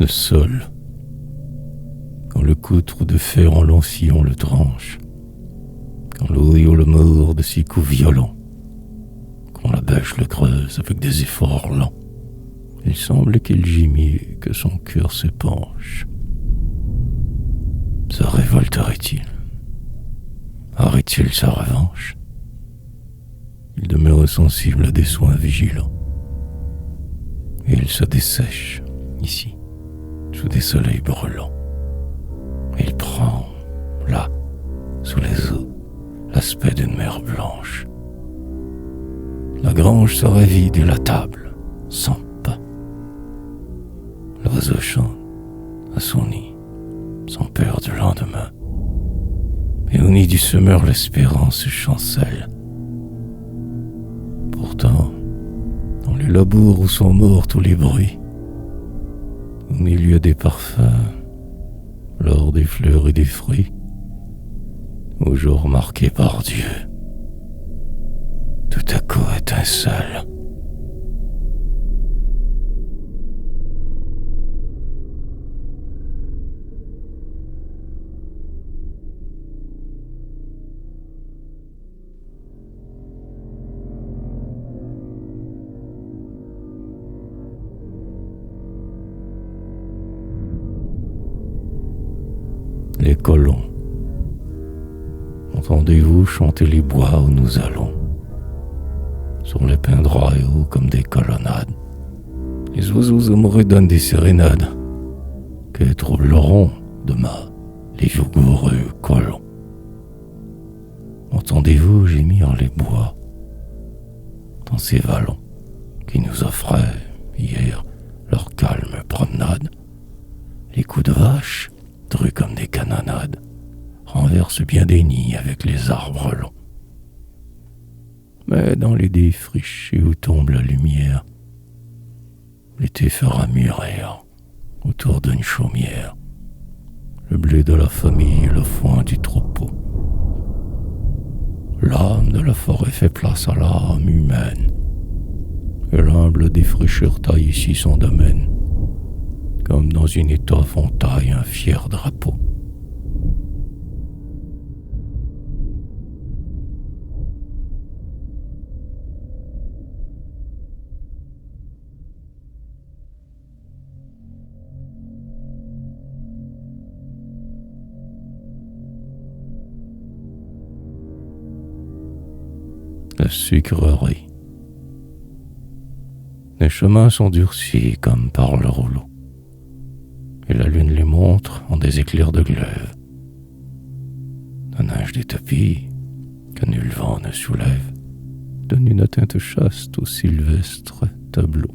Le sol, quand le coutre de fer en long sillon le tranche, quand l'oyo le mord de ses coups violents, quand la bêche le creuse avec des efforts lents, il semble qu'il gémit et que son cœur se penche. Se révolterait-il? Aurait-il sa revanche? Il demeure sensible à des soins vigilants, et il se dessèche, ici, sous des soleils brûlants. Et il prend, là, sous les eaux, l'aspect d'une mer blanche. La grange serait vide et la table, sans pain. L'oiseau chante à son nid, sans peur du lendemain. Et au nid du semeur, l'espérance chancelle. Pourtant, dans les labours où sont morts tous les bruits, au milieu des parfums, lors des fleurs et des fruits, au jour marqué par Dieu, tout à coup étincelle. Les colons, entendez-vous chanter les bois où nous allons? Sur les pins droits et hauts comme des colonnades, les oiseaux amoureux donnent des sérénades que troubleront demain les vigoureux colons. Entendez-vous gémir les bois dans ces vallons qui nous offraient hier leur calme promenade? Les coups de vache, drus comme des canonnades, renversent bien des nids avec les arbres longs. Mais dans les défrichés où tombe la lumière, l'été fera mûrir autour d'une chaumière le blé de la famille et le foin du troupeau. L'âme de la forêt fait place à l'âme humaine, et l'humble défricheur taille ici son domaine, comme dans une étoffe on taille un fier drapeau. La sucrerie. Les chemins sont durcis comme par le rouleau, et la lune les montre en des éclairs de glaive. La neige des tapis que nul vent ne soulève donne une teinte chaste au sylvestre tableau.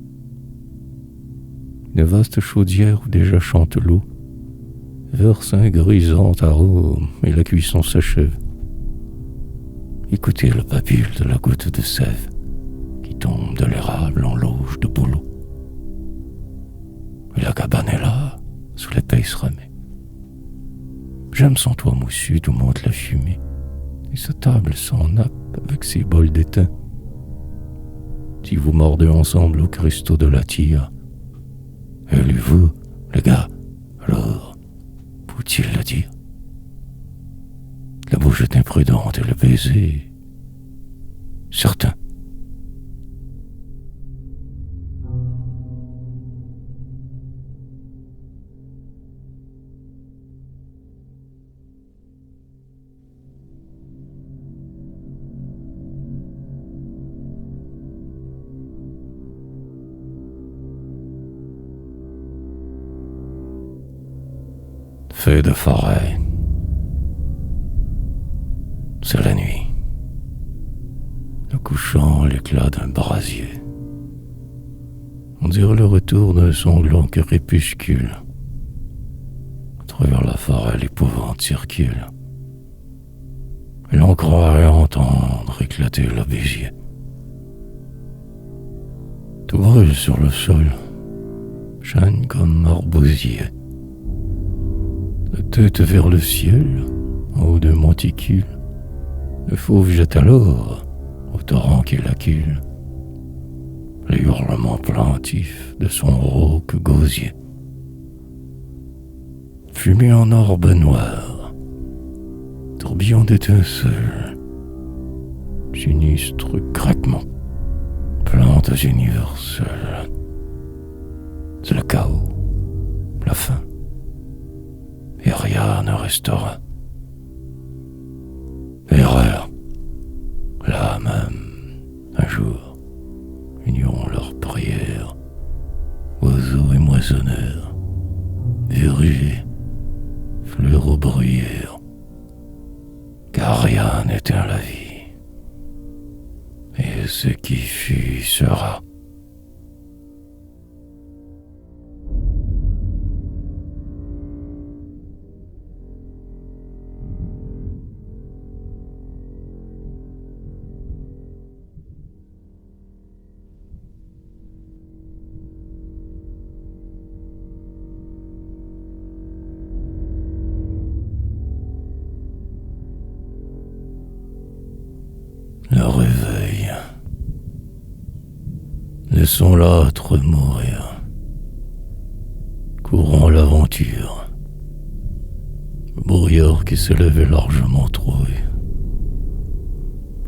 Une vaste chaudière où déjà chante l'eau verse un grisant arôme et la cuisson s'achève. Écoutez le papule de la goutte de sève qui tombe de l'érable en lauge de bouleau. Et la cabane est là, sous l'épaisse ramée. J'aime son toit moussu d'où monte la fumée, et sa table sans nappe avec ses bols d'étain. Si vous mordez ensemble aux cristaux de la tire, élevez-vous, les gars, alors, faut-il le dire? La bouche est imprudente et le baiser, certain. Feu de forêt. C'est la nuit. Le couchant, l'éclat d'un brasier. On dirait le retour d'un sanglant crépuscule. À travers la forêt, l'épouvante circule. Et l'on croirait entendre éclater le bézier. Tout brûle sur le sol, chaîne comme arbousier. La tête vers le ciel, en haut d'un monticule, le fauve jette alors au torrent qui l'accule les hurlements plaintifs de son rauque gosier. fumée en orbe noire, tourbillon d'étincelles, sinistre craquement, plantes universelles. C'est le chaos, la fin, et rien ne restera. Erreur, là même, un jour, uniront leurs prières, oiseaux et moissonneurs, vergers, fleurs bruyères, car rien n'éteint la vie, et ce qui fut sera. Le réveil. Laissons l'âtre mourir. Courons l'aventure. Le brouillard qui s'élève est largement troué.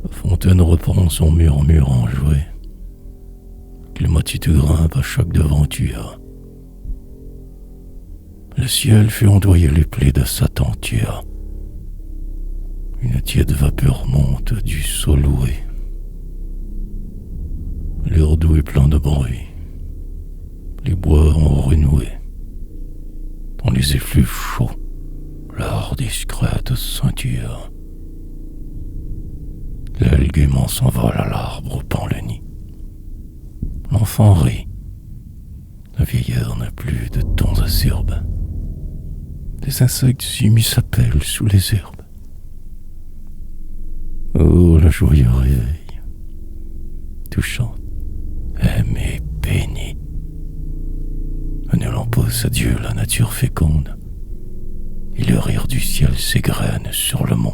La fontaine reprend son murmure enjoué. Clématite grimpe à chaque devanture. Le ciel fait ondoyer les plaies de sa tenture. Une tiède vapeur monte du sol loué. L'air doux est plein de bruit. Les bois ont renoué. Dans les effluves chauds, leur discrète ceinture. L'aile gaiement s'envole à l'arbre pend le nid. L'enfant rit. Le vieillard n'a plus de tons acerbes. Des insectes humides s'appellent sous les herbes. Oh, le joyeux réveil, touchant, aimé, béni. Nul pose à Dieu la nature féconde, et le rire du ciel s'égrène sur le monde.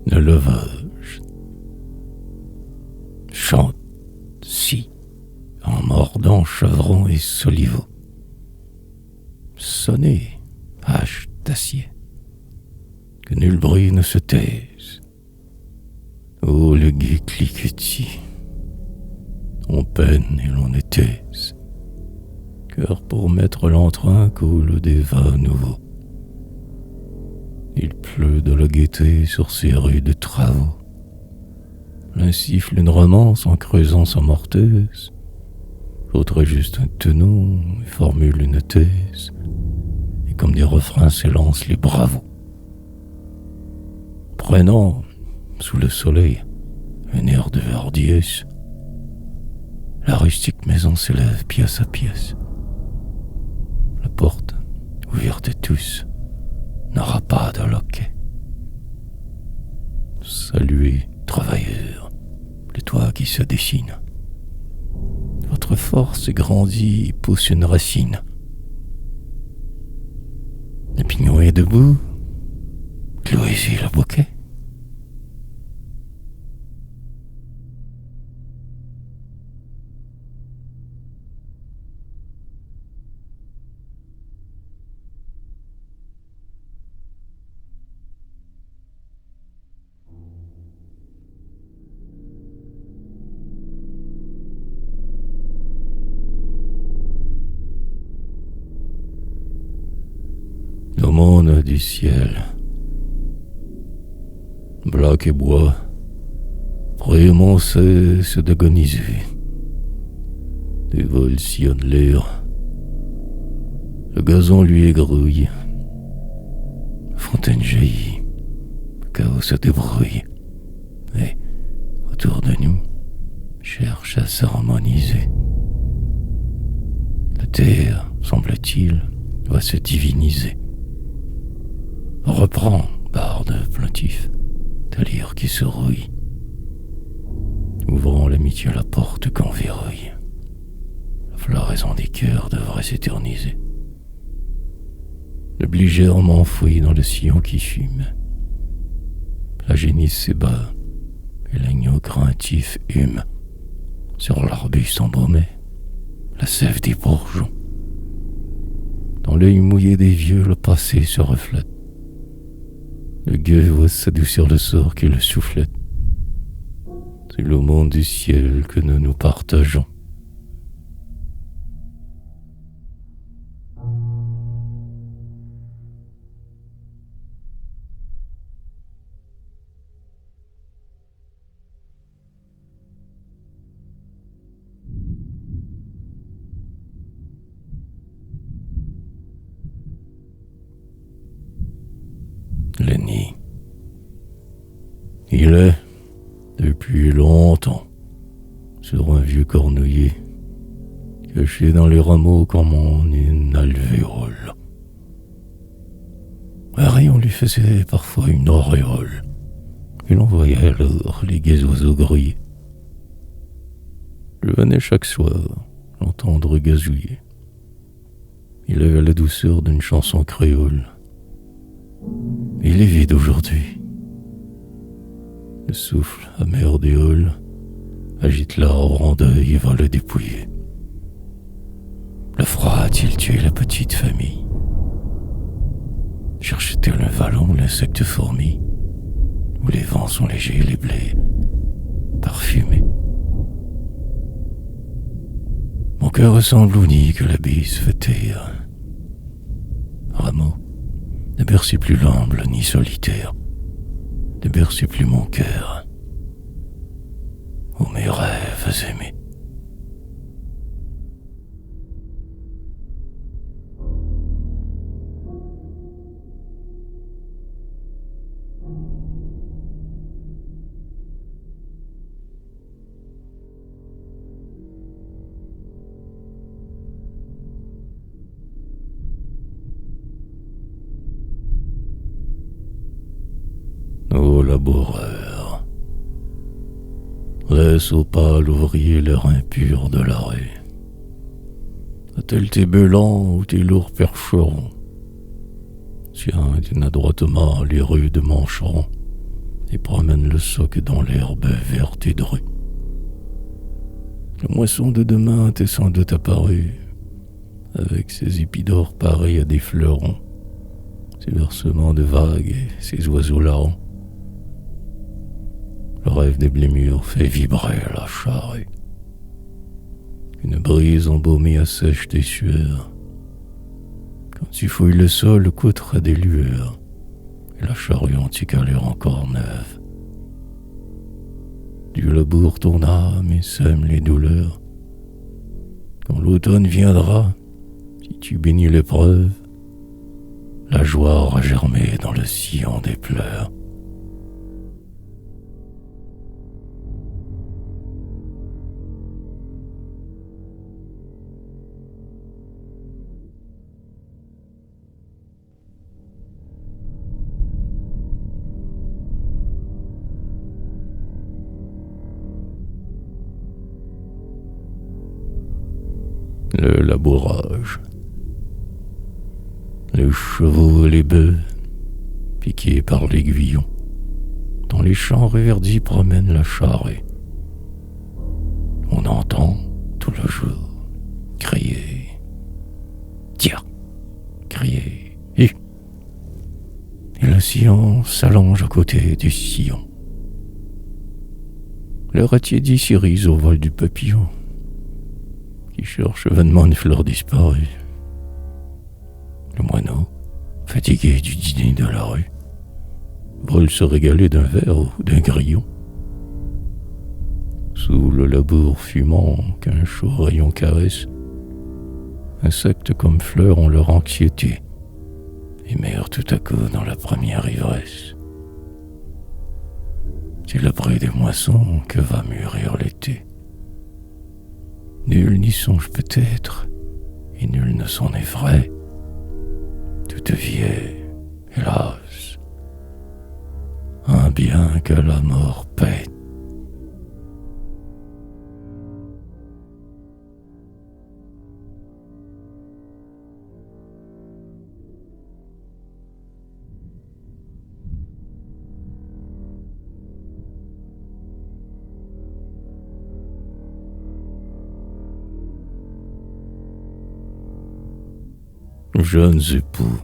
Le levage chante si en mordant chevrons et soliveau. Sonnez, hache d'acier, que nul bruit ne se taise. Oh, le gai cliquetis, on peine et l'on est aise, car pour mettre l'entrain coule des vins nouveaux. Il pleut de la gaieté sur ces rudes travaux. L'un siffle une romance en creusant sa mortaise. L'autre ajuste un tenon et formule une thèse. Et comme des refrains s'élancent les bravos. Prenant, sous le soleil, un air de hardiesse, la rustique maison s'élève pièce à pièce. La porte, ouverte à tous, n'aura pas de loquet. Saluez, travailleurs, les toits qui se dessinent. Votre force grandit et pousse une racine. Le pignon est debout, clouez-y le bouquet. L'aumône du ciel, black et bois, vraiment cesse d'agoniser. Des vols sillonnent l'air, le gazon lui égrouille, la fontaine jaillit, le chaos se débrouille, et autour de nous cherche à s'harmoniser. La terre, semble-t-il, doit se diviniser. Reprends, barde plaintif, ta lyre qui se rouille, ouvrant l'amitié à la porte qu'on verrouille. La floraison des cœurs devrait s'éterniser. Le blé germe enfoui dans le sillon qui fume. La génisse s'ébat et l'agneau craintif hume sur l'arbuste embaumé la sève des bourgeons. Dans l'œil mouillé des vieux, le passé se reflète. Le gueux voit s'adoucir le sort qui le soufflette. C'est l'aumône du ciel que nous nous partageons. Le nid. Il est, depuis longtemps, sur un vieux cornouiller, caché dans les rameaux comme en une alvéole. Un rayon lui faisait parfois une auréole, et l'on voyait alors les gais oiseaux grouiller. Je venais chaque soir l'entendre gazouiller. Il avait la douceur d'une chanson créole. Il est vide aujourd'hui. Le souffle amer des halls agite l'arbre en deuil et va le dépouiller. Le froid a-t-il tué la petite famille? Cherche-t-elle un vallon où l'insecte fourmille, où les vents sont légers et les blés parfumés? Mon cœur ressemble au nid que la bise fait taire. Rameau, ne bercez plus l'amble ni solitaire, ne bercez plus mon cœur, ou mes rêves aimés. Ô laboureur, laisse au pâle ouvrier l'air impur de l'arrêt. Attelle tes belans ou tes lourds percherons. Tiens adroitement les rudes mancherons et promène le soc dans l'herbe verte et drue. Le moisson de demain t'est sans doute apparu, avec ses épis d'or pareils à des fleurons, ses versements de vagues et ses oiseaux larrons. Le rêve des blémures fait vibrer la charrue. Une brise embaumée assèche tes sueurs. Quand tu fouilles le sol, coûtera des lueurs, et la charrue antique a l'air encore neuve. Dieu laboure ton âme et sème les douleurs. Quand l'automne viendra, si tu bénis l'épreuve, la joie aura germé dans le sillon des pleurs. Le labourage. Les chevaux et les bœufs, piqués par l'aiguillon, dans les champs reverdis promènent la charrue. On entend tout le jour crier « Tiens !» crier « Hi !» Et le sillon s'allonge à côté du sillon. Le ratier s'irise au vol du papillon, qui cherche vainement une fleur disparue. Le moineau, fatigué du dîner de la rue, brûle se régaler d'un verre ou d'un grillon. Sous le labour fumant qu'un chaud rayon caresse, insectes comme fleurs ont leur anxiété et meurent tout à coup dans la première ivresse. C'est l'après des moissons que va mûrir l'été. Nul n'y songe peut-être, et nul ne s'en effraie. Toute vie Hélas, un bien que la mort paie. Jeunes époux,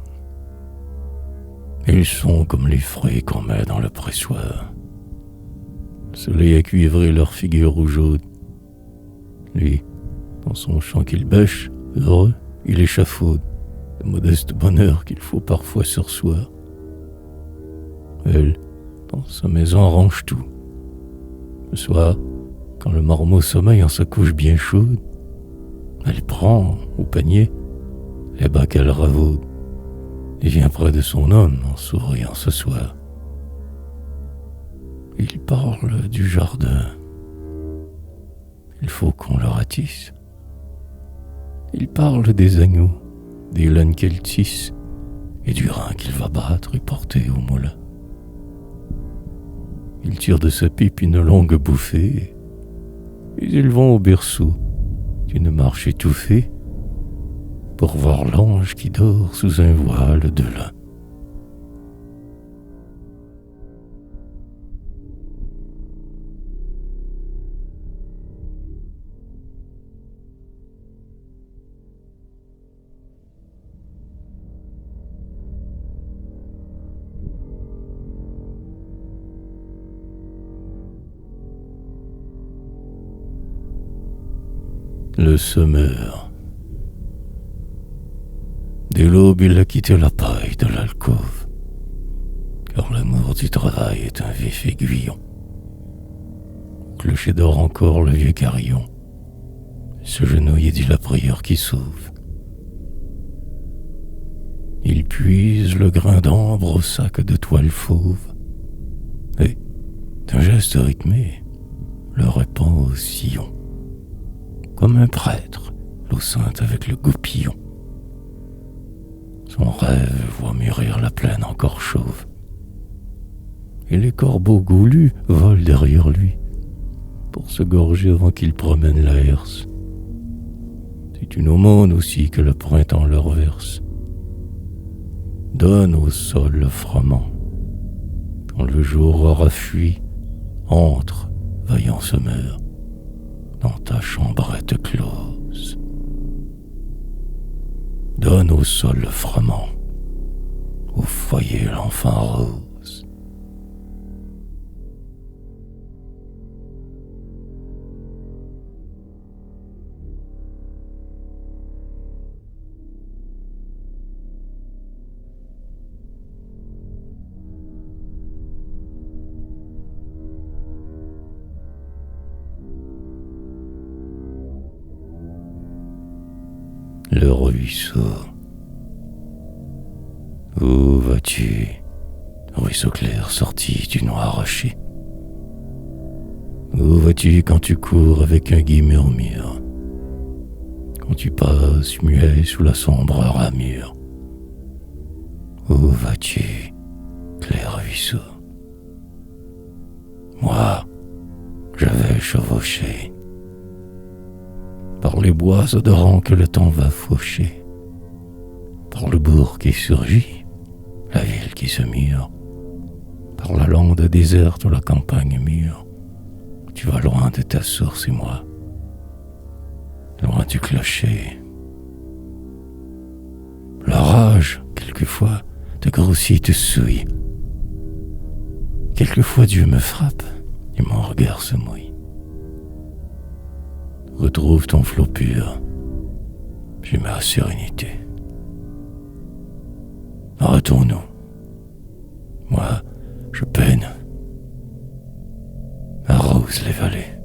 ils sont comme les fruits qu'on met dans le pressoir. Le soleil a cuivré leur figure rougeaude. Lui, dans son champ qu'il bêche, heureux, il échafaude le modeste bonheur qu'il faut parfois sursoir. Elle, dans sa maison, range tout. Le soir, quand le marmot sommeille en sa couche bien chaude, elle prend au panier les bas qu'elle ravaude et vient près de son homme en souriant ce soir. Il parle du jardin. Il faut qu'on le ratisse. Il parle des agneaux, des laines qu'elle tisse et du rein qu'il va battre et porter au moulin. Il tire de sa pipe une longue bouffée, puis ils vont au berceau d'une marche étouffée pour voir l'ange qui dort sous un voile de lin. Le semeur. Dès l'aube, il a quitté la paille de l'alcôve, car l'amour du travail est un vif aiguillon. Au clocher dort encore le vieux carillon, ce genouiller dit la prière qui sauve. Il puise le grain d'ambre au sac de toile fauve, et, d'un geste rythmé, le répand au sillon, comme un prêtre l'eau sainte avec le goupillon. Son rêve voit mûrir la plaine encore chauve, et les corbeaux goulus volent derrière lui pour se gorger avant qu'il promène la herse. C'est une aumône aussi que le printemps leur verse. Donne au sol le froment. Quand le jour aura fui, entre, vaillant semeur, dans ta chambrette close. Donne au sol le froment, au foyer l'enfant rose. Le ruisseau. Où vas-tu, ruisseau clair sorti du noir rocher? Où vas-tu quand tu cours avec un gai murmure? Quand tu passes muet sous la sombre ramure? Où vas-tu, clair ruisseau? Moi, je vais chevaucher par les bois odorants que le temps va faucher, par le bourg qui surgit, la ville qui se mure, par la lande déserte ou la campagne mûre. Tu vas loin de ta source et moi, loin du clocher. La rage, quelquefois, te grossit, te souille. Quelquefois Dieu me frappe et mon regard se mouille. Retrouve ton flot pur, j'ai ma sérénité. Arrêtons-nous. Moi, je peine. Arrose les vallées.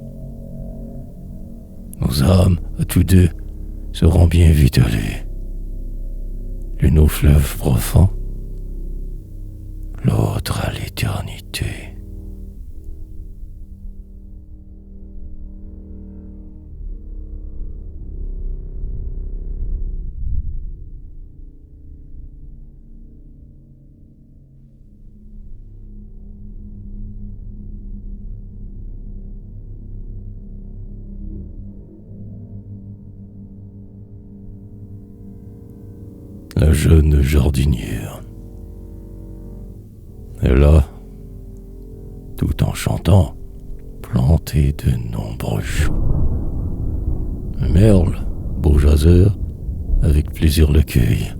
Nos âmes, à tous deux, seront bien vite allées. L'une au fleuve profond, l'autre à l'éternité. la jeune jardinière. Et là, tout en chantant, plantait de nombreux choux. Merle, beau jaseur, avec plaisir le cueille.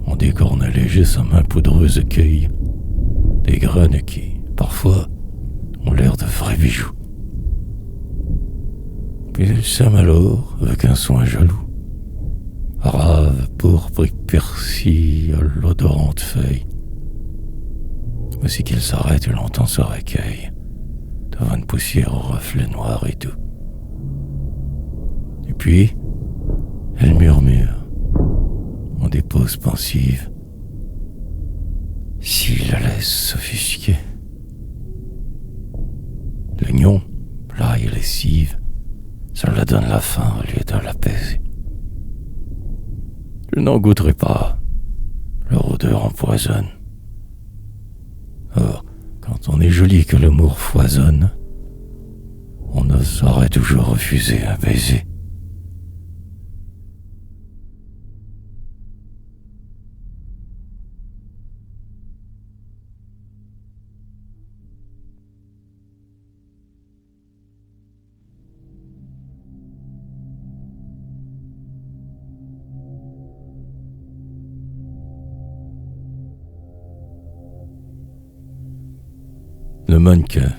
En décorne léger sa main poudreuse cueille des graines qui, parfois, ont l'air de vrais bijoux. Puis il sème alors, avec un soin jaloux, rave, pourpre et persil à l'odorante feuille. Voici qu'il s'arrête et l'entend se recueille devant une poussière au reflet noir et doux. Et puis, elle murmure, en des pauses pensives, s'il la laisse s'offusquer. L'oignon, plat et lessive, ça la donne la faim au lieu de l'apaiser. Je n'en goûterai pas, leur odeur empoisonne. Or, quand on est joli que l'amour foisonne, on oserait toujours refuser un baiser. Le mannequin.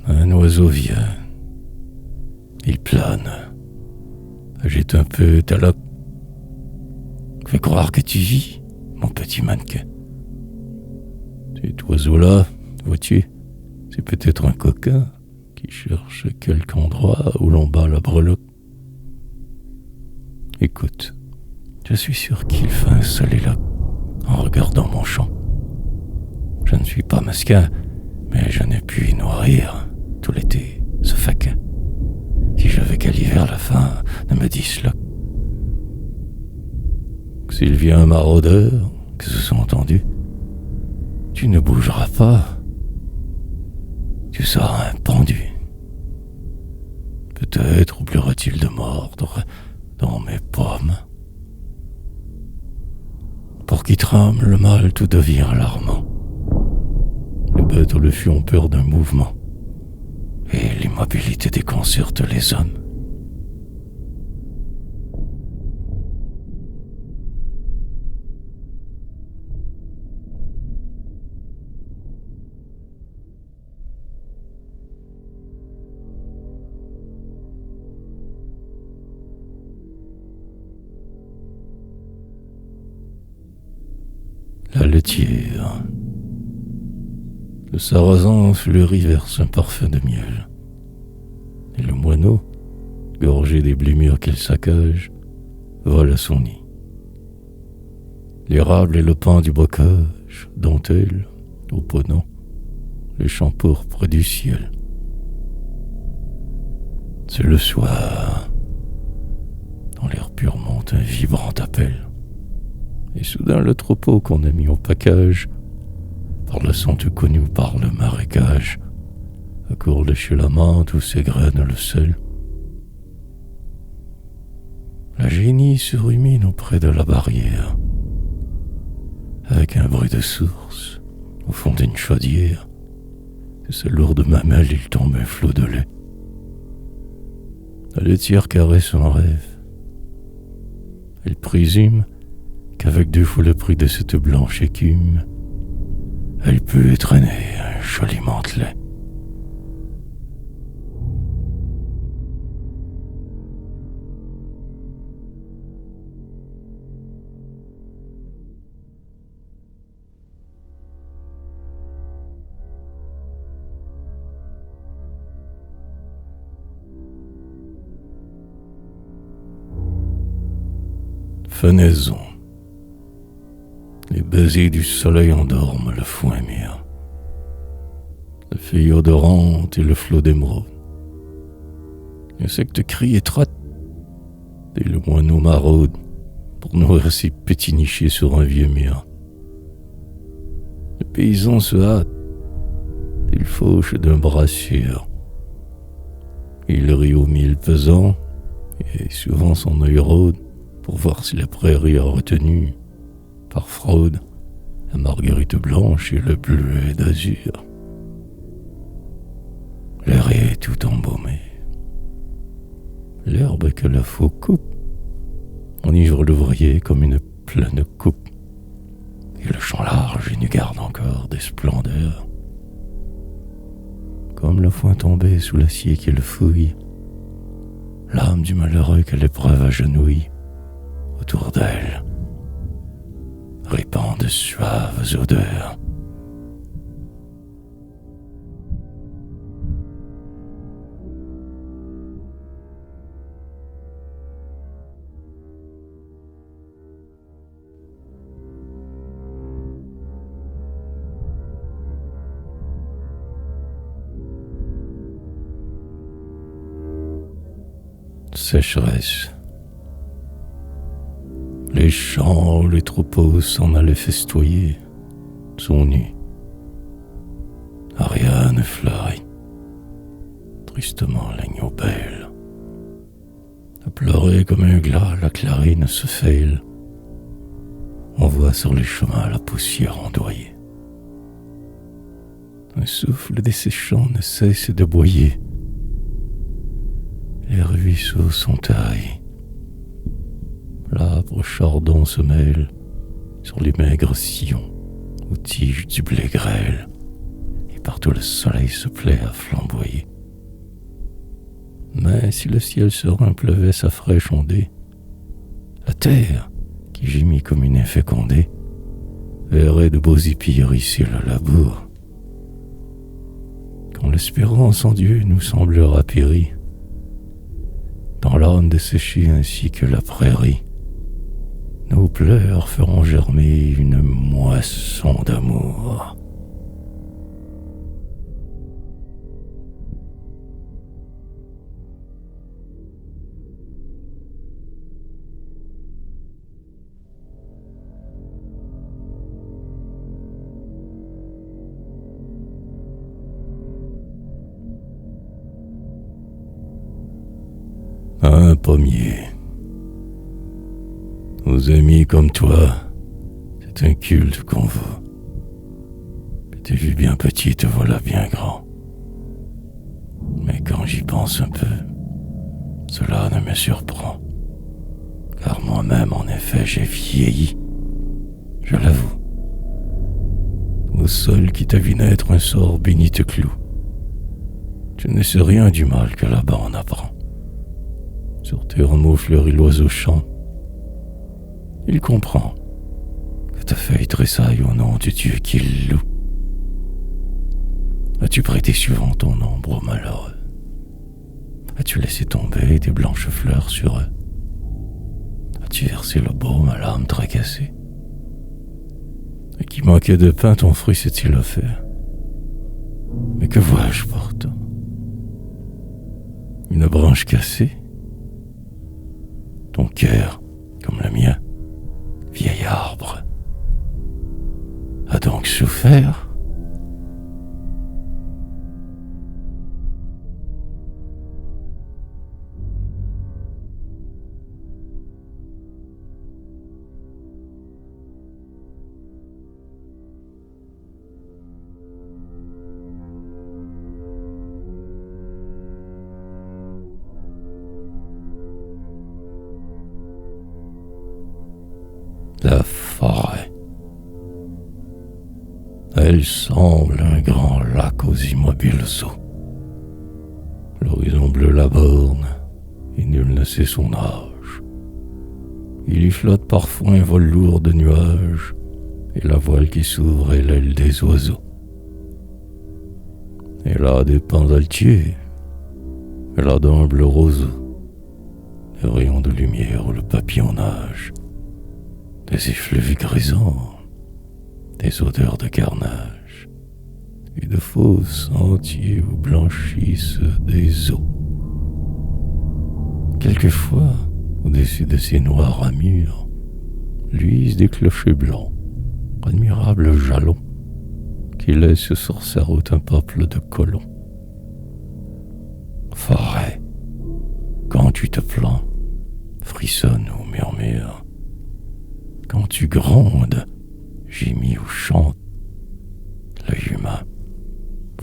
Un oiseau vient. Il plane. Agite un peu ta loque. Fais croire que tu vis, mon petit mannequin. Cet oiseau-là, vois-tu, c'est peut-être un coquin qui cherche quelque endroit où l'on bat la breloque. Écoute, je suis sûr qu'il fait un soliloque en regardant mon champ. Je ne suis pas mesquin, mais je n'ai pu y nourrir tout l'été ce faquin. Si je veux qu'à l'hiver la faim ne me disloque. S'il vient un maraudeur, que ce soit entendu, tu ne bougeras pas. Tu seras un pendu. Peut-être oubliera-t-il de mordre dans mes pommes. Pour qui tremble le mal, tout devient alarmant. Les bêtes le fuient ont peur d'un mouvement, et l'immobilité déconcerte les hommes. La laitière. Le sarrasin fleurit verse un parfum de miel. Et le moineau, gorgé des blés mûrs qu'il saccage, vole à son nid. L'érable et le pain du bocage, dentelle, au ponant, les champs pourpres du ciel. C'est le soir. Dans l'air pur monte un vibrant appel. Et soudain le troupeau qu'on a mis au package, par le son tout connu par le marécage, accourt chez la menthe où s'égrène le sel. La génie se rumine auprès de la barrière, avec un bruit de source, au fond d'une chaudière. De sa lourde mamelle il tombe un flot de lait. La laitière caresse son rêve. Elle présume qu'avec 2 fois le prix de cette blanche écume, elle peut étreiner un joli mantelet. Fenaison. Les baisers du soleil endorment le foin mûr, la feuille odorante et le flot d'émeraude. L'insecte crie et trotte, et le moineau maraude pour nourrir ses petits nichés sur un vieux mur. Le paysan se hâte, il fauche d'un bras sûr. Il rit au mille pesant, et souvent son œil rôde pour voir si la prairie a retenu, par fraude, la marguerite blanche et le bleuet d'azur. L'air est tout embaumé. L'herbe que la faux coupe enivre l'ouvrier comme une pleine coupe, et le champ large y nous garde encore des splendeurs. Comme le foin tombé sous l'acier qu'il fouille, l'âme du malheureux que l'épreuve agenouille, autour d'elle, répand de suaves odeurs. Sécheresse. Les champs où les troupeaux s'en allaient festoyer sont nus. Ariane fleurit. Tristement l'agneau belle. À pleurer comme un glas, la clarine se fêle. On voit sur les chemins la poussière ondoyer. Un souffle desséchant ne cesse de boyer. Les ruisseaux sont taillés. L'âpre chardon se mêle sur les maigres sillons aux tiges du blé grêle, et partout le soleil se plaît à flamboyer. Mais si le ciel serein pleuvait sa fraîche ondée, la terre, qui gémit comme une infécondée, verrait de beaux épis hérisser le labour. Quand l'espérance en Dieu nous semblera périe, dans l'âne desséchée ainsi que la prairie, nos pleurs feront germer une moisson d'amour. Un pommier. Aux amis comme toi, c'est un culte qu'on veut. T'es vu bien petit, te voilà bien grand. Mais quand j'y pense un peu, cela ne me surprend. Car moi-même, en effet, j'ai vieilli. Je l'avoue. Au sol qui t'a vu naître un sort béni te cloue. Tu ne sais rien du mal que là-bas on apprend. Sur tes rameaux fleurit l'oiseau chante. Il comprend que ta feuille tressaille au nom du Dieu qu'il loue. As-tu prêté souvent ton ombre aux malheureux? As-tu laissé tomber des blanches fleurs sur eux? As-tu versé le baume à l'âme tracassée? Et qui manquait de pain, ton fruit s'est-il offert? Mais que vois-je pourtant? Une branche cassée? Ton cœur, comme le mien, vieil arbre, a donc souffert? La forêt. Elle semble un grand lac aux immobiles eaux. L'horizon bleu la borne, et nul ne sait son âge. Il y flotte parfois un vol lourd de nuages, et la voile qui s'ouvre est l'aile des oiseaux. Elle a des pans altiers, elle a d'humbles roseaux, des rayons de lumière où le papillon nage, des effluves grisants, des odeurs de carnage, et de faux sentiers où blanchissent des eaux. Quelquefois, au-dessus de ces noirs ramures, luisent des clochers blancs, admirables jalons, qui laissent sur sa route un peuple de colons. Forêt, quand tu te plains, frissonne ou murmure. Quand tu grondes, gémis ou chante, l'œil humain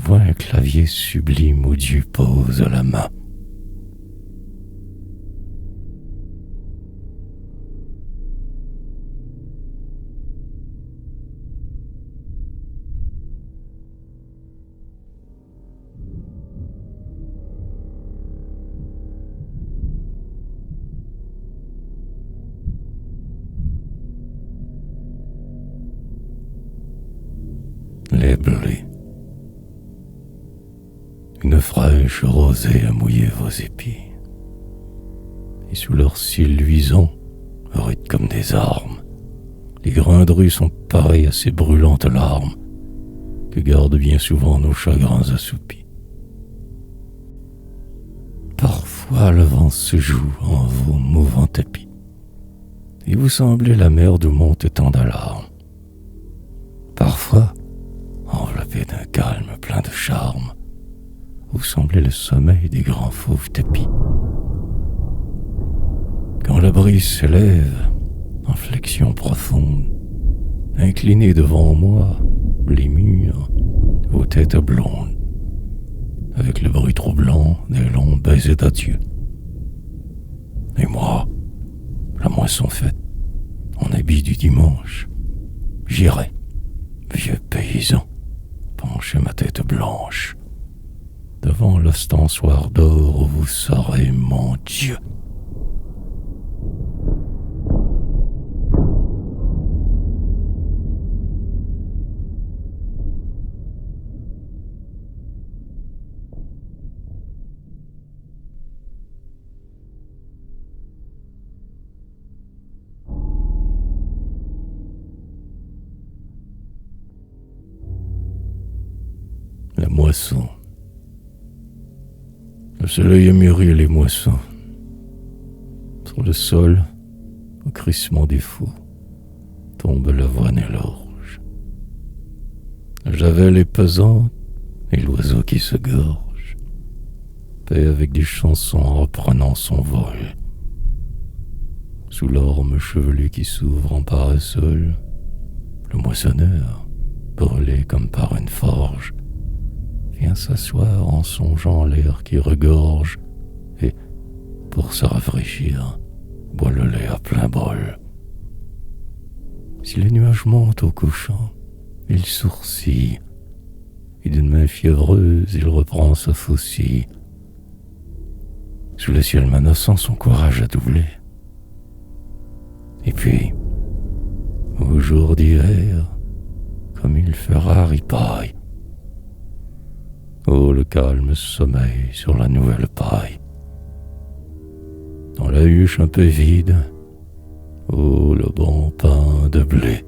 voit un clavier sublime où Dieu pose la main. Les blés. Une fraîche rosée a mouillé vos épis, et sous leurs cils luisants, rudes comme des armes, les grains de rue sont pareils à ces brûlantes larmes que gardent bien souvent nos chagrins assoupis. Parfois le vent se joue en vos mouvants tapis, et vous semblez la mer d'où montent tant d'alarmes. Parfois, enveloppé d'un calme plein de charme, vous semblez le sommeil des grands fauves tapis. Quand la brise s'élève, en flexion profonde, inclinez devant moi, les murs, vos têtes blondes, avec le bruit troublant des longs baisers d'adieu. Et moi, la moisson faite, en habit du dimanche, j'irai, vieux paysan, pencher ma tête blanche devant l'ostensoir d'or où vous serez mon Dieu. La moisson. Le soleil a mûri les moissons. Sur le sol, au crissement des fous, tombe l'avoine et l'orge. La javel est pesante et l'oiseau qui se gorge paie avec des chansons en reprenant son vol. Sous l'orme chevelu qui s'ouvre en parasol, le moissonneur, brûlé comme par une forge, vient s'asseoir en songeant l'air qui regorge et, pour se rafraîchir, boit le lait à plein bol. Si les nuages montent au couchant, il sourcille, et d'une main fiévreuse il reprend sa faucille. Sous le ciel menaçant, son courage a doublé. Et puis, au jour d'hiver, comme il fera ripaille, oh, le calme sommeil sur la nouvelle paille. Dans la huche un peu vide, oh, le bon pain de blé.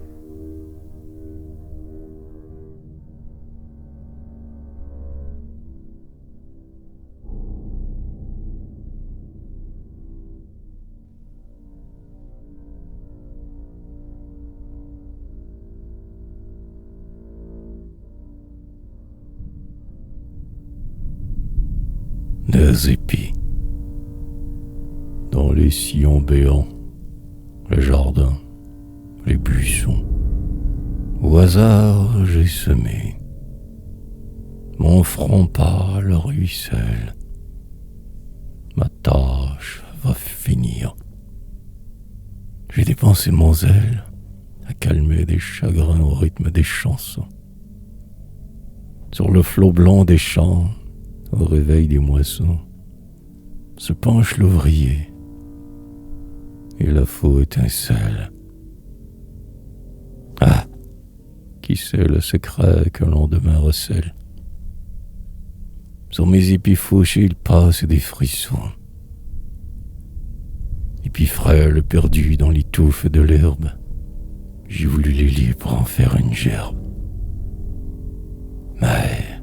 Des épis. Dans les sillons béants, le jardin, les buissons, au hasard j'ai semé. Mon front pâle ruisselle, ma tâche va finir. J'ai dépensé mon zèle à calmer des chagrins au rythme des chansons. Sur le flot blanc des champs, au réveil des moissons, se penche l'ouvrier et la faux étincelle. Ah, qui sait le secret que l'on demain recèle? Sur mes épis fauchés, il passe des frissons. Épis frêles perdus dans les touffes de l'herbe, j'ai voulu les lier pour en faire une gerbe. Mais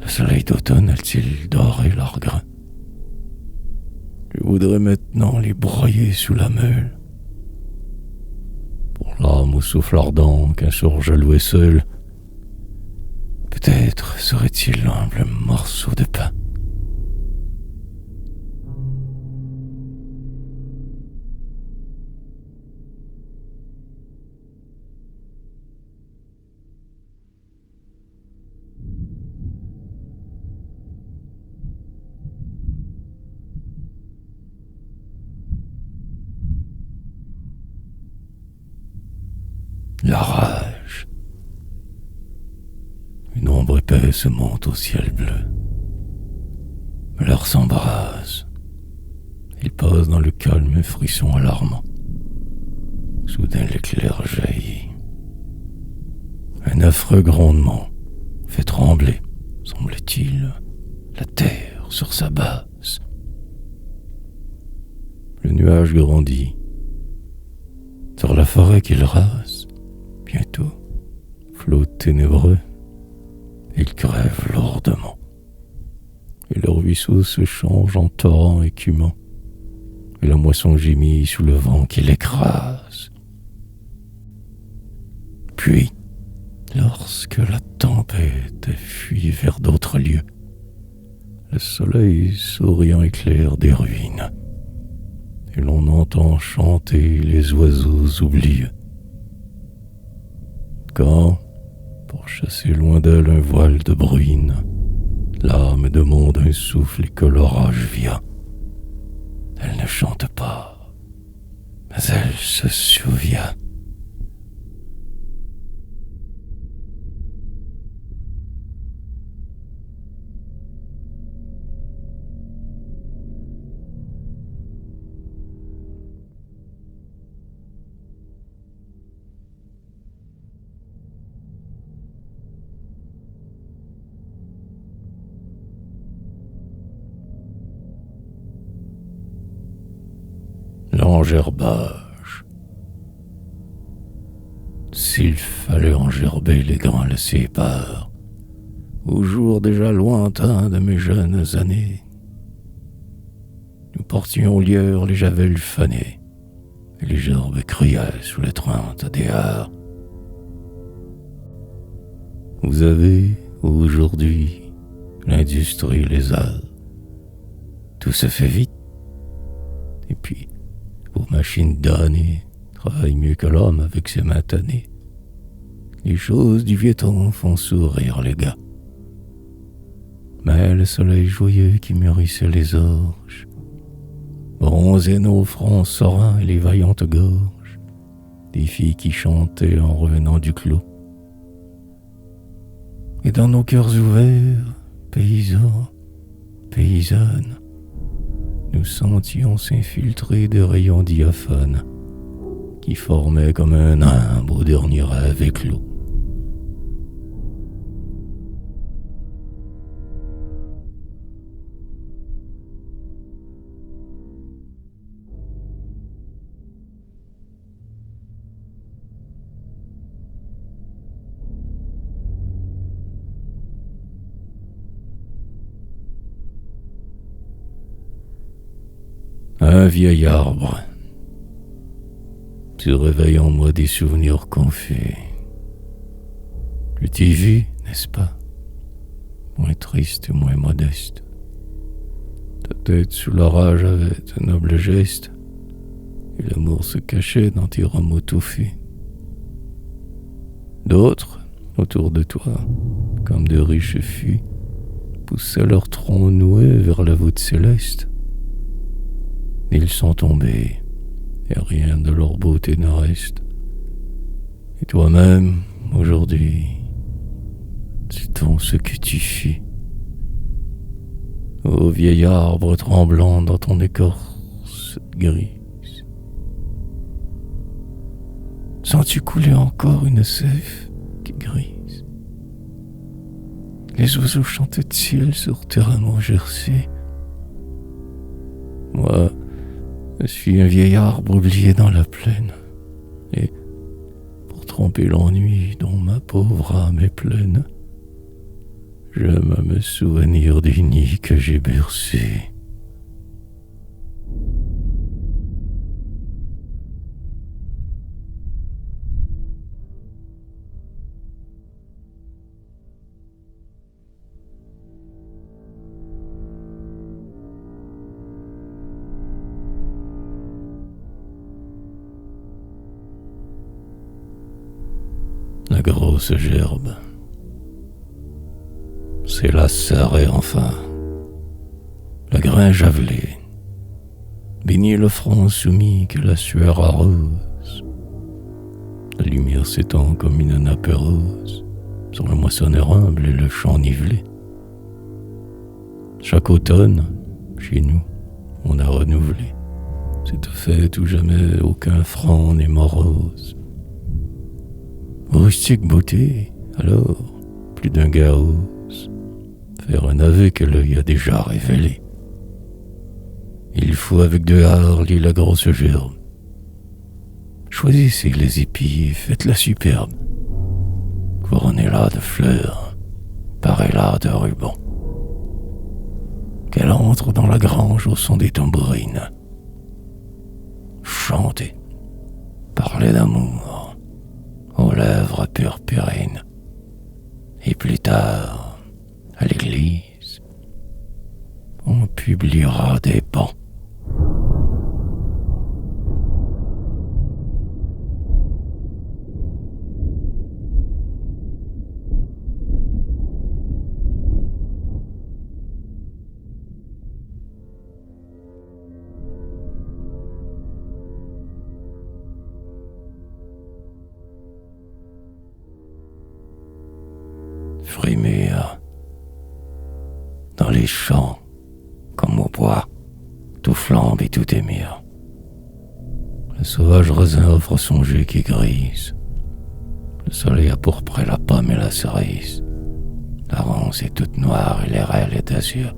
le soleil d'automne a-t-il doré leurs grains? Je voudrais maintenant les broyer sous la meule. Pour l'âme au souffle ardent qu'insurge à louer seul, peut-être serait-il l'humble morceau de pain. la rage. Une ombre épaisse monte au ciel bleu. L'heure s'embrase. Il passe dans le calme frisson alarmant. Soudain l'éclair jaillit. Un affreux grondement fait trembler, semble-t-il, la terre sur sa base. Le nuage grandit. Sur la forêt qu'il rase, bientôt, flot ténébreux, il crève lourdement. Et le ruisseau se change en torrent écumant, et la moisson gémit sous le vent qui l'écrase. Puis, lorsque la tempête fuit vers d'autres lieux, le soleil souriant éclaire des ruines, et l'on entend chanter les oiseaux oublieux. Quand, pour chasser loin d'elle un voile de bruine, l'âme demande un souffle et que l'orage vient, elle ne chante pas, mais elle se souvient. L'engerbage. S'il fallait engerber les grains le sépare, au jour déjà lointain de mes jeunes années, nous portions aux lieurs les javels fanés, et les gerbes criaient sous l'étreinte des hards. Vous avez, aujourd'hui, l'industrie les a. Tout se fait vite, et puis vos machines damnées travaillent mieux que l'homme avec ses mains tannées. Les choses du vieux temps font sourire les gars. Mais le soleil joyeux qui mûrissait les orges bronzait nos fronts sereins et les vaillantes gorges des filles qui chantaient en revenant du clos. Et dans nos cœurs ouverts, paysans, paysannes, nous sentions s'infiltrer des rayons diaphanes qui formaient comme un nimbe au dernier rêve éclos. Un vieil arbre se réveille en moi des souvenirs confus. Je t'ai vu, n'est-ce pas? Moins triste, moins modeste. Ta tête sous l'orage avait un noble geste, et l'amour se cachait dans tes rameaux touffus. D'autres, autour de toi, comme de riches fûts, poussaient leurs troncs noués vers la voûte céleste. Ils sont tombés, et rien de leur beauté ne reste. Et toi-même, aujourd'hui, sait-on ce que tu fus? Ô vieil arbre tremblant dans ton écorce grise, sens-tu couler encore une sève qui grise? Les oiseaux chantent-ils sur tes rameaux gercés? Moi, je suis un vieil arbre oublié dans la plaine, et pour tromper l'ennui dont ma pauvre âme est pleine, j'aime à me souvenir des nids que j'ai bercés. La grosse gerbe, c'est la serrée enfin, le grain javelé, bénit le front soumis que la sueur arrose. La lumière s'étend comme une nappe rose sur le moissonneur humble et le champ nivelé. Chaque automne, chez nous, on a renouvelé cette fête où jamais aucun franc n'est morose. Rustique beauté, alors, plus d'un gars ose faire un aveu que l'œil a déjà révélé. Il faut avec de hardi la grosse gerbe. Choisissez les épis et faites-la superbe. Couronnez-la de fleurs, parez-la de rubans. Qu'elle entre dans la grange au son des tambourines. Chantez, parlez d'amour aux lèvres purpurines. Et plus tard, à l'église, on publiera des bans. Frémir dans les champs comme au bois, tout flambe et tout émire. Le sauvage raisin offre son jus qui grise. Le soleil a pourpré la pomme et la cerise. La ronce est toute noire et l'airelle est azur.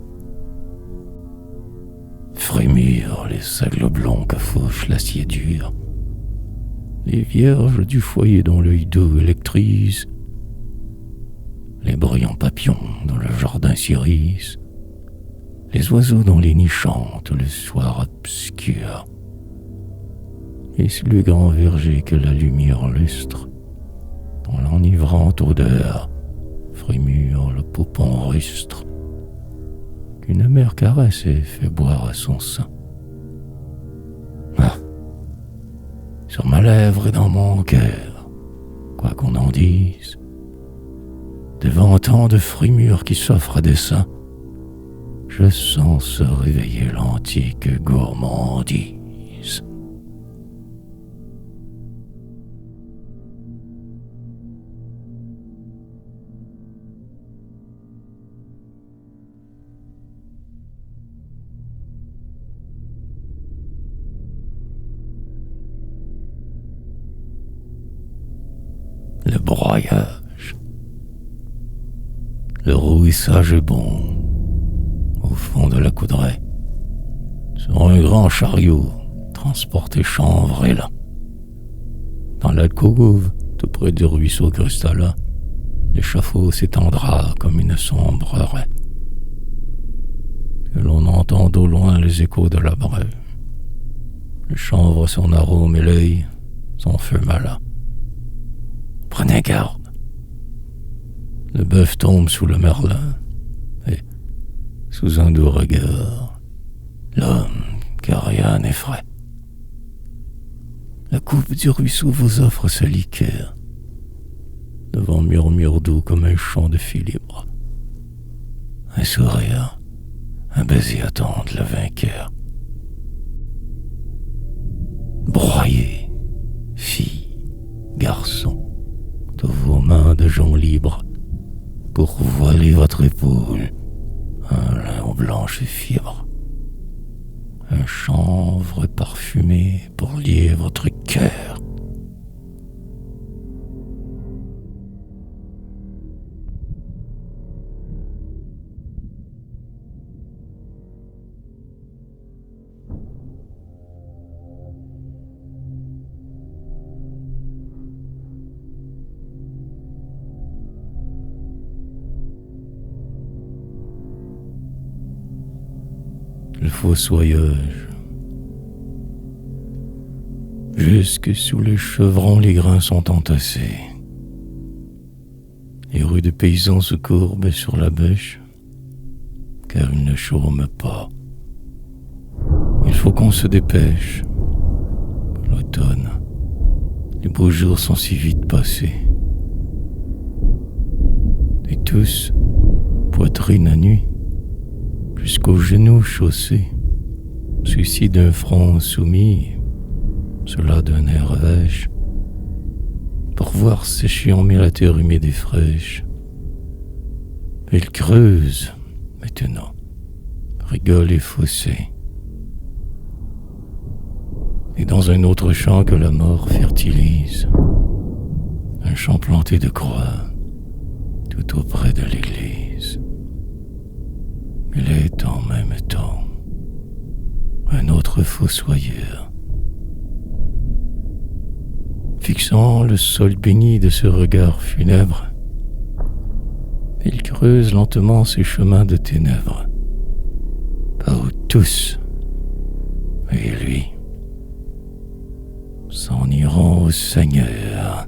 Frémir les sangles blonds que fauche l'acier dur. Les vierges du foyer dont l'œil doux électrise. Les brillants papillons dans le jardin s'irisent, les oiseaux dans les nids chantent le soir obscur. Et c'est le grand verger que la lumière lustre, dans l'enivrante odeur, frémure le poupon rustre, qu'une mère caresse et fait boire à son sein. Ah, sur ma lèvre et dans mon cœur, quoi qu'on en dise, devant tant de frémures qui s'offrent à dessein, je sens se réveiller l'antique gourmandise. Le broyage, le rouissage est bon, au fond de la coudray, sur un grand chariot, transporté chanvre et là. Dans l'alcôve, tout près du ruisseau cristallin, l'échafaud s'étendra comme une sombre raie. Que l'on entend au loin les échos de la brève. Le chanvre son arôme et l'œil, son feu malin. Prenez garde. Le bœuf tombe sous le merlin, et, sous un doux regard, l'homme que rien n'effraie. La coupe du ruisseau vous offre sa liqueur, devant murmure doux comme un chant de filibre. Un sourire, un baiser attendent le vainqueur. Broyez, filles, garçons, de vos mains de gens libres, pour voiler votre épaule, un lin aux blanches fibres, un chanvre parfumé pour lier votre cœur. Le fossoyage. Jusque sous les chevrons, les grains sont entassés. Les rues de paysans se courbent sur la bêche, car ils ne chôment pas. Il faut qu'on se dépêche. L'automne, les beaux jours sont si vite passés. Et tous, poitrine à nu, jusqu'aux genoux chaussés, ceci d'un front soumis, cela d'un air vêche, voir sécher en mai la terre humide et fraîche. Elle creuse, maintenant, rigole et fossé. Et dans un autre champ que la mort fertilise, un champ planté de croix, tout auprès de l'église. Il est en même temps un autre fossoyeur. Fixant le sol béni de ce regard funèbre, il creuse lentement ses chemins de ténèbres, par où tous, et lui, s'en iront au Seigneur.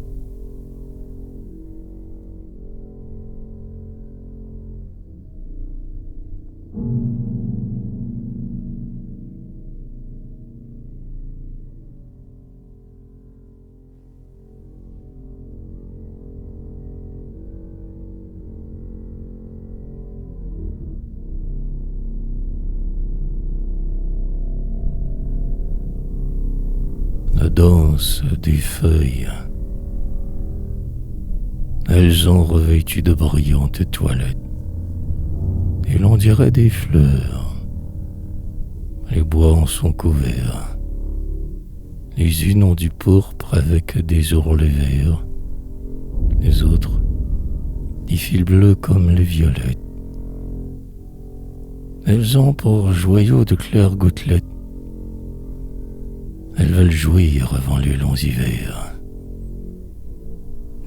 La danse des feuilles. Elles ont revêtu de brillantes toilettes, et l'on dirait des fleurs. Les bois en sont couverts. Les unes ont du pourpre avec des ourlets verts, les autres des fils bleus comme les violettes. Elles ont pour joyaux de claires gouttelettes. Elles veulent jouir avant les longs hivers.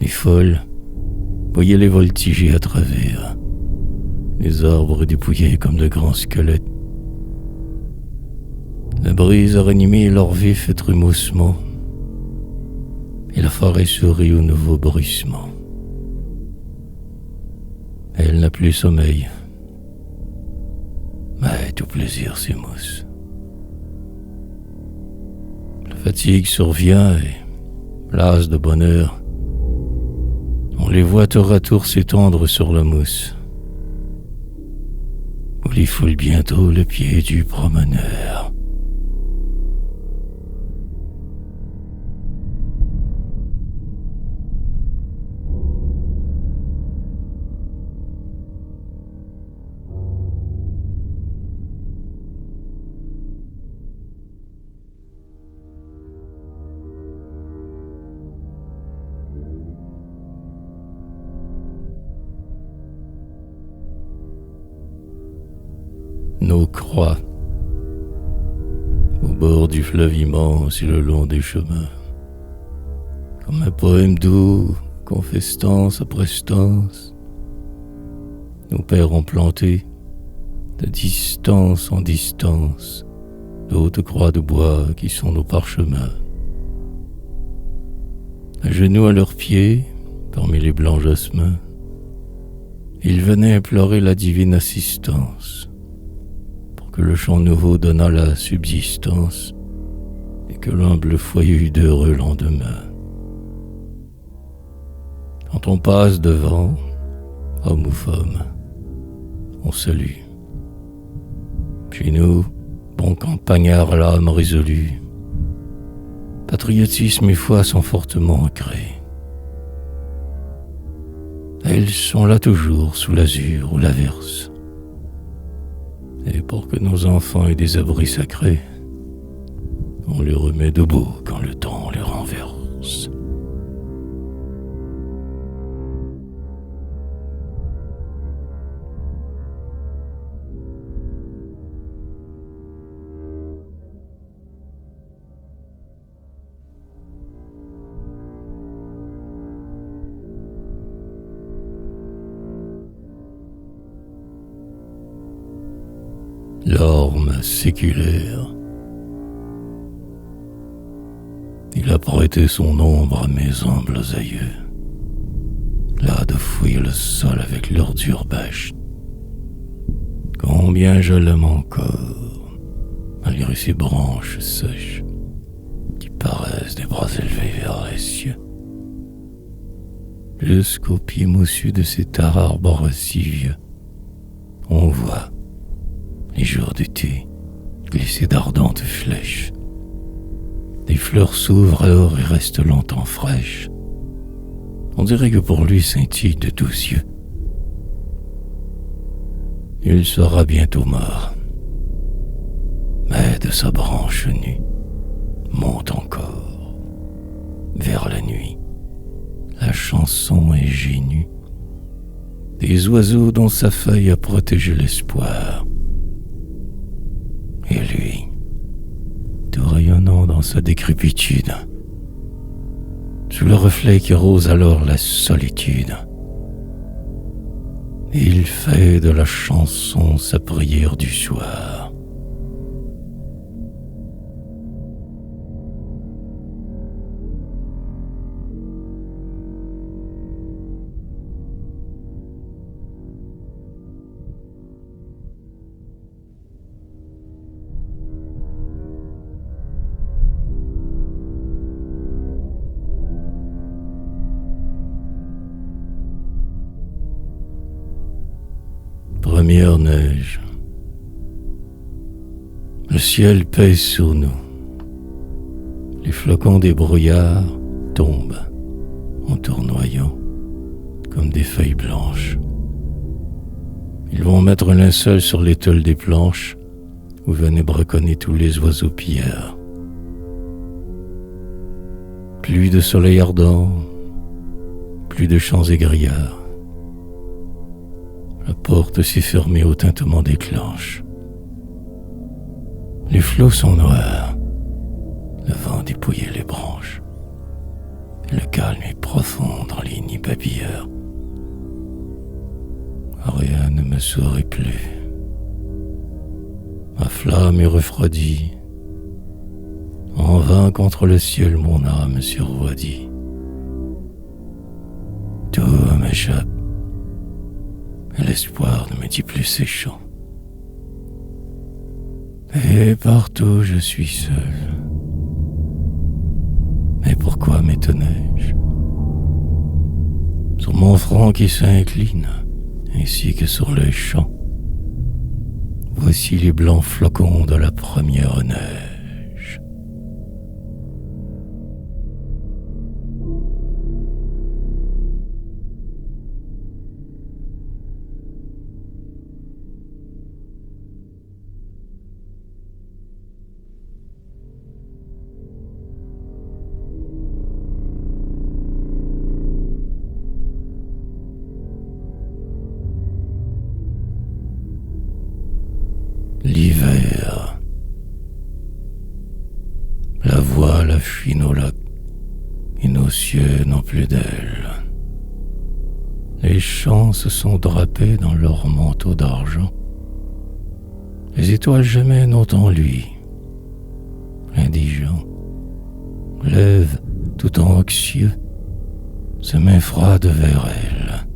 Les folles, voyez-les voltiger à travers les arbres dépouillés comme de grands squelettes. La brise a ranimé leur vif étrémoussement, et la forêt sourit au nouveau bruissement. Elle n'a plus sommeil, mais tout plaisir s'émousse. La fatigue survient et, las de bonheur, on les voit tour à tour s'étendre sur la mousse, où les foule bientôt le pied du promeneur. Nos croix, au bord du fleuve immense et le long des chemins, comme un poème doux qu'on fait stance après stance. Nos pères ont planté, de distance en distance, de hautes croix de bois qui sont nos parchemins. À genoux à leurs pieds, parmi les blancs jasmins, ils venaient implorer la divine assistance, que le chant nouveau donnât la subsistance et que l'humble foyer eût d'heureux lendemain. Quand on passe devant, homme ou femme, on salue. Chez nous, bon campagnard à l'âme résolue, patriotisme et foi sont fortement ancrés. Elles sont là toujours sous l'azur ou l'averse. Et pour que nos enfants aient des abris sacrés, on les remet debout quand le temps les renverse. L'orme séculaire. Il a prêté son ombre à mes humbles aïeux, là de fouiller le sol avec l'ordure bêche. Combien je l'aime encore, malgré ses branches sèches, qui paraissent des bras élevés vers les cieux. Jusqu'au pied moussu de cet arbre si vieux, on voit les jours d'été glisser d'ardentes flèches. Les fleurs s'ouvrent alors et restent longtemps fraîches, On dirait que pour lui scintille de douze yeux. Il sera bientôt mort. Mais de sa branche nue monte encore, vers la nuit, la chanson ingénue des oiseaux dont sa feuille a protégé l'espoir. Et lui, tout rayonnant dans sa décrépitude, sous le reflet qui rose alors la solitude, il fait de la chanson sa prière du soir. Première neige. Le ciel pèse sur nous. Les flocons des brouillards tombent en tournoyant comme des feuilles blanches. Ils vont mettre un linceul sur l'étole des planches où venaient braconner tous les oiseaux pillards. Plus de soleil ardent, plus de champs égrillards. La porte s'est fermée au tintement des cloches. Les flots sont noirs, le vent dépouillait les branches. Et le calme est profond dans les nids papilleurs. Rien ne me sourit plus. Ma flamme est refroidie. En vain contre le ciel mon âme survoidit. Tout m'échappe. L'espoir ne me dit plus ses chants. Et partout je suis seul. Mais pourquoi m'étonnais-je? Sur mon front qui s'incline, ainsi que sur les champs, voici les blancs flocons de la première neige. L'hiver. La voile affine au lac et nos cieux n'ont plus d'ailes. Les champs se sont drapés dans leurs manteaux d'argent. Les étoiles jamais n'ont en lui. L'indigent lève tout anxieux ses mains froides vers elle.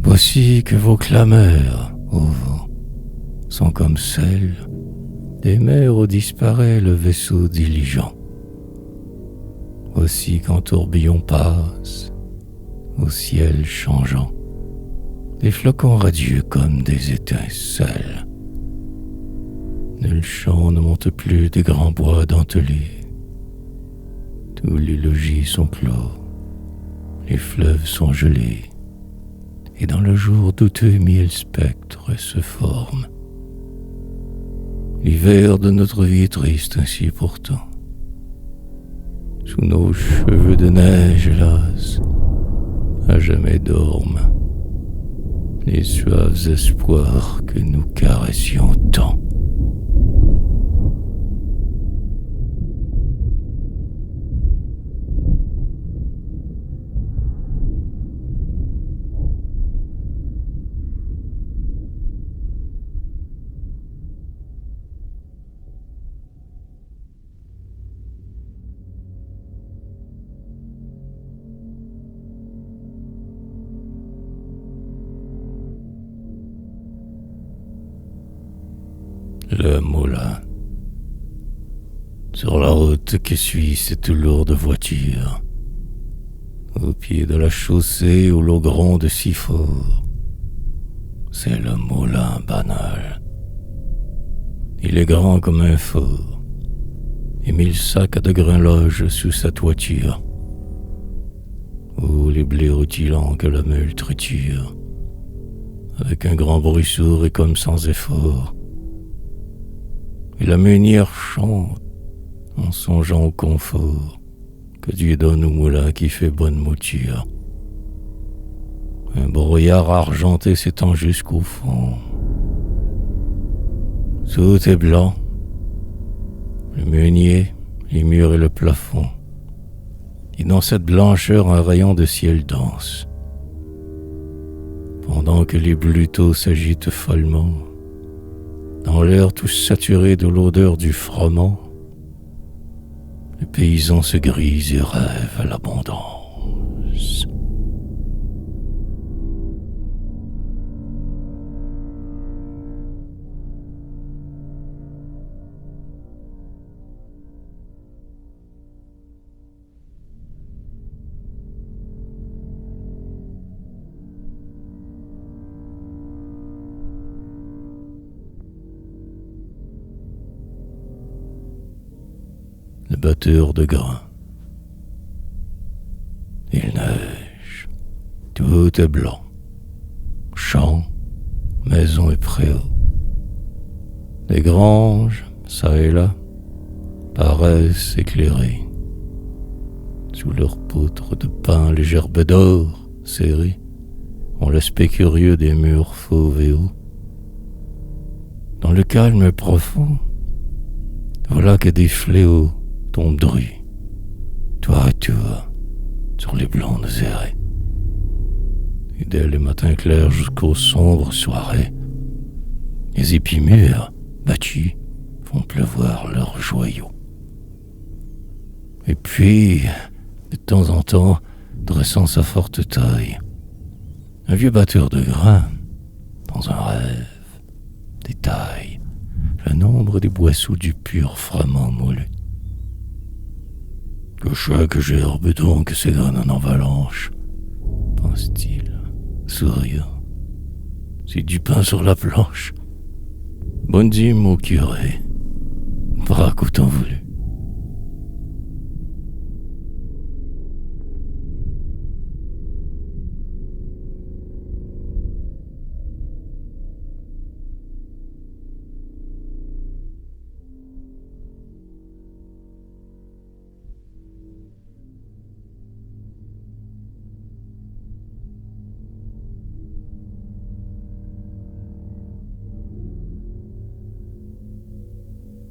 Voici que vos clameurs, ô vent, sont comme celles des mers où disparaît le vaisseau diligent. Voici qu'en tourbillon passe, au ciel changeant, des flocons radieux comme des étincelles. Nul chant ne monte plus des grands bois dentelés. Tous les logis sont clos, les fleuves sont gelés, et dans le jour douteux mille spectres se forment. L'hiver de notre vie est triste ainsi pourtant. Sous nos cheveux de neige, hélas, à jamais dorment les suaves espoirs que nous caressions tant. Le moulin. Sur la route qui suit cette lourde voiture, au pied de la chaussée où l'eau gronde si fort, c'est le moulin banal. Il est grand comme un fort, et 1000 sacs de grains logent sous sa toiture, où les blés rutilants que la meule triture, avec un grand bruit sourd et comme sans effort. Et la meunière chante en songeant au confort que Dieu donne au moulin qui fait bonne mouture. Un brouillard argenté s'étend jusqu'au fond. Tout est blanc, le meunier, les murs et le plafond. Et dans cette blancheur un rayon de ciel danse. Pendant que les bluteaux s'agitent follement, dans l'air tout saturé de l'odeur du froment, le paysan se grise et rêve à l'abondance. Le batteur de grains. Il neige, tout est blanc, champs, maisons et préaux. Des granges, ça et là, paraissent éclairées. Sous leurs poutres de pin, les gerbes d'or serrées ont l'aspect curieux des murs fauves et hauts. Dans le calme profond, voilà que des fléaux tombent drus, tour à tour, sur les blondes errées. Et dès les matins clairs jusqu'aux sombres soirées, les épis mûrs, battus, font pleuvoir leurs joyaux. Et puis, de temps en temps, dressant sa forte taille, un vieux batteur de grains, dans un rêve, détaille le nombre des boisseaux du pur froment moulu. Que chaque gerbe donc s'égone en avalanche, pense-t-il, souriant. C'est du pain sur la planche. Bonne dîme au curé, braque autant voulu.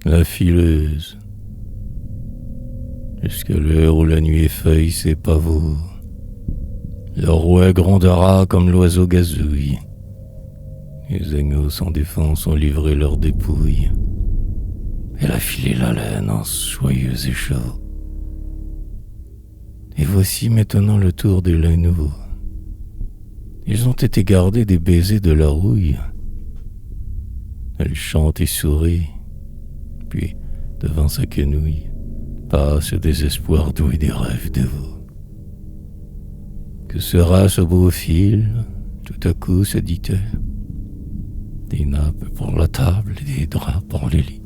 La fileuse, jusqu'à l'heure où la nuit effeuille ses pavots, le rouet grondera comme l'oiseau gazouille. Les agneaux sans défense ont livré leurs dépouilles. Elle a filé la laine en soyeux échos. Et voici maintenant le tour des laineaux. Ils ont été gardés des baisers de la rouille. Elle chante et sourit. Puis, devant sa quenouille, passe des espoirs doux et des rêves dévots. Que sera ce beau fil, tout à coup se dit-elle? Des nappes pour la table et des draps pour les lits.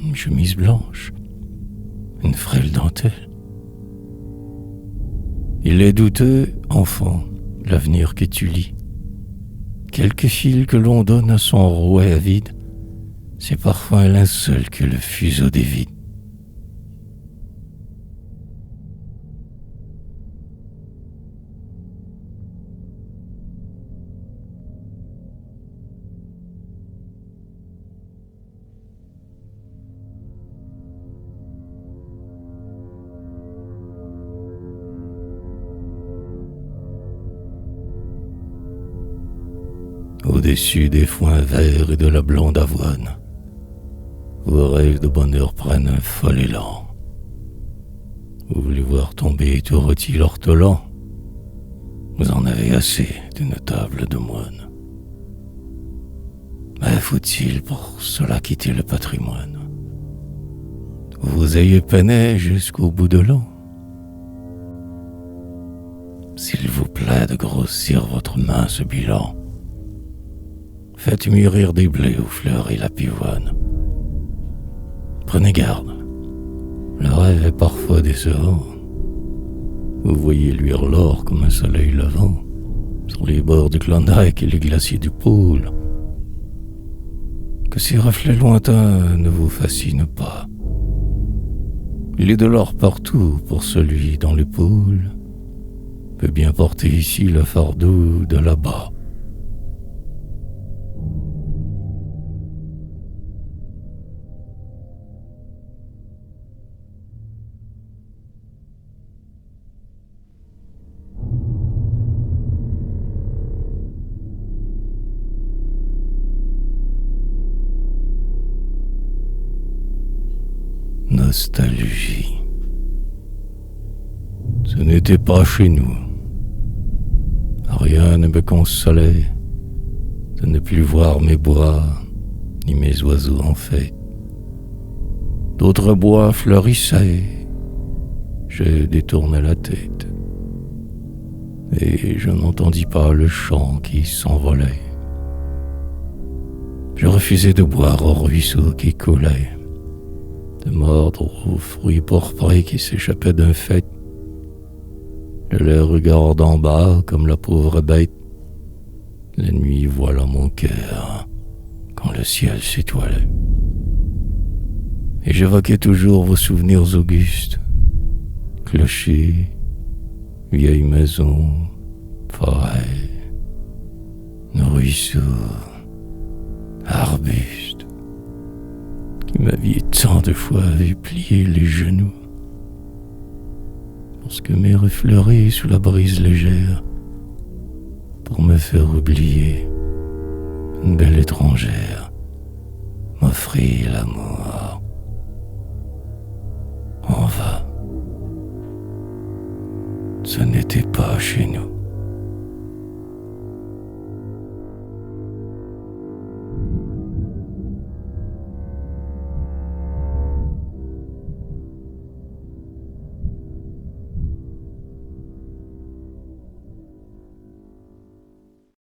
Une chemise blanche, une frêle dentelle. Il est douteux, enfant, l'avenir que tu lis. Quelques fils que l'on donne à son rouet avide, c'est parfois un linceul que le fuseau dévide. Au-dessus des foins verts et de la blonde avoine, vos rêves de bonheur prennent un fol élan. Vous voulez voir tomber tout rôti l'ortolan. Vous en avez assez d'une table de moine. Mais faut-il pour cela quitter le patrimoine? Vous ayez peiné jusqu'au bout de l'an. S'il vous plaît de grossir votre mince bilan, faites mûrir des blés aux fleurs et la pivoine. Prenez garde, Le rêve est parfois décevant. Vous voyez luire l'or comme un soleil levant sur les bords du Klondike et les glaciers du pôle. Que ces reflets lointains ne vous fascinent pas. Il est de l'or partout pour celui dans l'épaule peut bien porter ici le fardeau de là-bas. Nostalgie. Ce n'était pas chez nous. Rien ne me consolait de ne plus voir mes bois ni mes oiseaux en fête. D'autres bois fleurissaient. Je détournai la tête et je n'entendis pas le chant qui s'envolait. Je refusais de boire au ruisseau qui coulait, de mordre aux fruits pourprés qui s'échappaient d'un faîte. Je les regarde en bas comme la pauvre bête. La nuit voile mon cœur quand le ciel s'étoilait. Et j'évoquais toujours vos souvenirs augustes. Clochers, vieilles maisons, forêts, nos ruisseaux, arbustes, qui m'aviez tant de fois vu plier les genoux, lorsque m'est effleuré sous la brise légère, pour me faire oublier, une belle étrangère m'offrit l'amour. En vain, ce n'était pas chez nous.